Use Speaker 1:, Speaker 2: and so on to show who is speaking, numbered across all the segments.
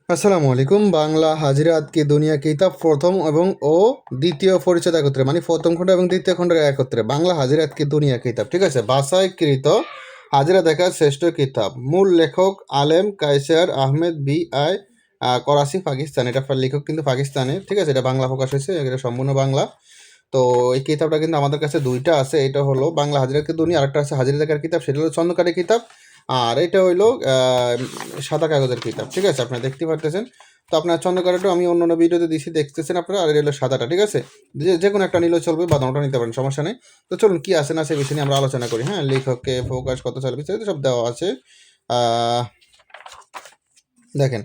Speaker 1: আসসালামু আলাইকুম। বাংলা হাজিরাত কি দুনিয়া কিতাব প্রথম এবং ও দ্বিতীয় পরিচ্ছেদ একত্রে, মানে প্রথম খণ্ড এবং দ্বিতীয় খণ্ডের একত্রে। বাংলা হাজিরাত কি দুনিয়া কিতাব, ঠিক আছে। বাছাইকৃত হাজিরা দেখার শ্রেষ্ঠ কিতাব। মূল লেখক আলেম কায়সার আহমেদ BI, করাচি, পাকিস্তান। এটা লেখক কিন্তু পাকিস্তানের, ঠিক আছে। এটা বাংলা প্রকাশ হয়েছে, এটা সম্পূর্ণ বাংলা। তো এই কিতাবটা কিন্তু আমাদের কাছে দুইটা আছে। এটা হলো বাংলা হাজিরাত কি দুনিয়া, আরেকটা আছে হাজিরা দেখার কিতাব, সেটা হলো চন্দ্রকারী কিতাব। আর এটা হইলো সাদা কাগজের কিতাব, ঠিক আছে। আপনারা দেখতে পারতেছেন। তো আপনার চন্দ্রকারটা আমি অন্য ভিডিওতে দিচ্ছি, দেখতেছেন আপনারা। আর এটা হলো সাদাটা, ঠিক আছে। যে কোনো একটা নিলেও চলবে বা দুটোটা নিতে পারেন, সমস্যা নেই। তো চলুন কি আছে না সে বিষয় নিয়ে আমরা আলোচনা করি। হ্যাঁ, লেখককে ফোকাস কত সালে বিস্তারিত সব দেওয়া আছে। আহ দেখেন,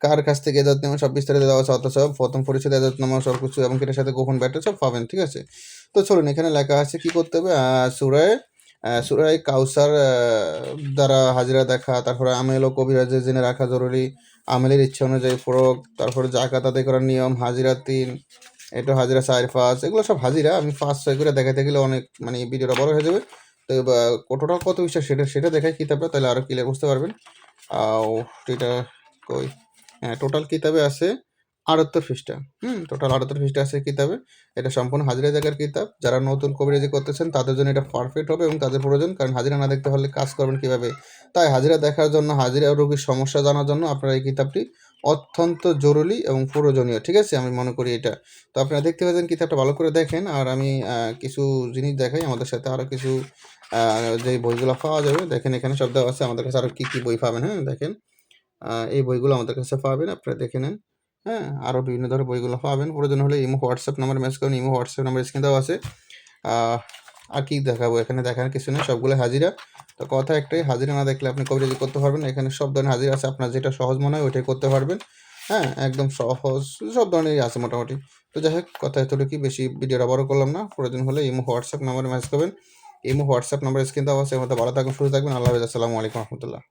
Speaker 1: কার কাছ থেকে এজাজতনামা সব বিস্তারিত দেওয়া আছে, অথচ প্রথম পরিচ্ছেদ এজাজতনামা সব কিছু এবং এটার সাথে গোপন ব্যাটা সব পাবেন, ঠিক আছে। তো চলুন, এখানে লেখা আছে কি করতে হবে। সুরায় কাউসার দ্বারা হাজিরা দেখা, তারপরে আমেল ও কবিরাজের জেনে রাখা জরুরি, আমেলের ইচ্ছা অনুযায়ী ফরক, তারপরে জাকাত আদায় করার নিয়ম, হাজিরা 3, এটা হাজিরা 4, 5, এগুলো সব হাজিরা। আমি 5-6 করে দেখাতে গেলে অনেক, মানে ভিডিওটা বড় হয়ে যাবে। তো টোটাল কত বিষয় সেটা দেখাই কিতাবটা, তাহলে আরও ক্লিয়ার বুঝতে পারবেন। এটা কই, হ্যাঁ, টোটাল কিতাবে আছে 78 পৃষ্ঠা। টোটাল 78 পৃষ্ঠা আছে কিতাবে। এটা সম্পূর্ণ হাজিরা দেখার কিতাব। যারা নতুন কবিরাজি করতেছেন তাদের জন্য এটা পারফেক্ট হবে এবং তাদের প্রয়োজন, কারণ হাজিরা না দেখতে পারলে কাজ করবেন কিভাবে। তাই হাজিরা দেখার জন্য, হাজিরা রোগীর সমস্যা জানার জন্য আপনারা এই কিতাবটি অত্যন্ত জরুরি এবং প্রয়োজনীয়, ঠিক আছে। আমি মনে করি এটা। তো আপনারা দেখতে পাচ্ছেন, কিতাবটা ভালো করে দেখেন। আর আমি কিছু জিনিস দেখাই আমাদের সাথে, আরও কিছু যে বইগুলো পাওয়া যাবে দেখেন, এখানে সব দেওয়া আছে। আমাদের কাছে আরও কী কী বই পাবেন, হ্যাঁ দেখেন। এই বইগুলো আমাদের কাছে পাবেন, আপনারা দেখে নেন। হ্যাঁ, আরও বিভিন্ন ধরনের বইগুলো পাবেন। প্রয়োজন হলে ইমো হোয়াটসঅ্যাপ নাম্বার মেসেজ করুন। ইমো হোয়াটসঅ্যাপ নাম্বার স্ক্রিনে দেওয়া আছে। আহ, আর কি দেখাবো, এখানে দেখার কিছু নেই, সবগুলো হাজিরা। তো কথা একটাই, হাজিরা না দেখলে আপনি কবিরাজি করতে পারবেন না। এখানে সব ধরনের হাজিরা আছে, আপনার যেটা সহজ মনে হয় ওইটাই করতে পারবেন। হ্যাঁ, একদম সহজ, সব ধরনেরই আছে মোটামুটি। তো যাই হোক, কথা এতটুকুই, বেশি ভিডিওটা বড় করলাম না। প্রয়োজন হলে ইমো হোয়াটসঅ্যাপ নাম্বারে মেসেজ করবেন। ইমো হোয়াটসঅ্যাপ নাম্বার স্ক্রিনে দেওয়া আছে। এর মধ্যে ভালো থাকবেন, সুস্থ থাকবেন। আল্লাহ হাফেজ। আসসালামু আলাইকুম রহমতুল্লাহ।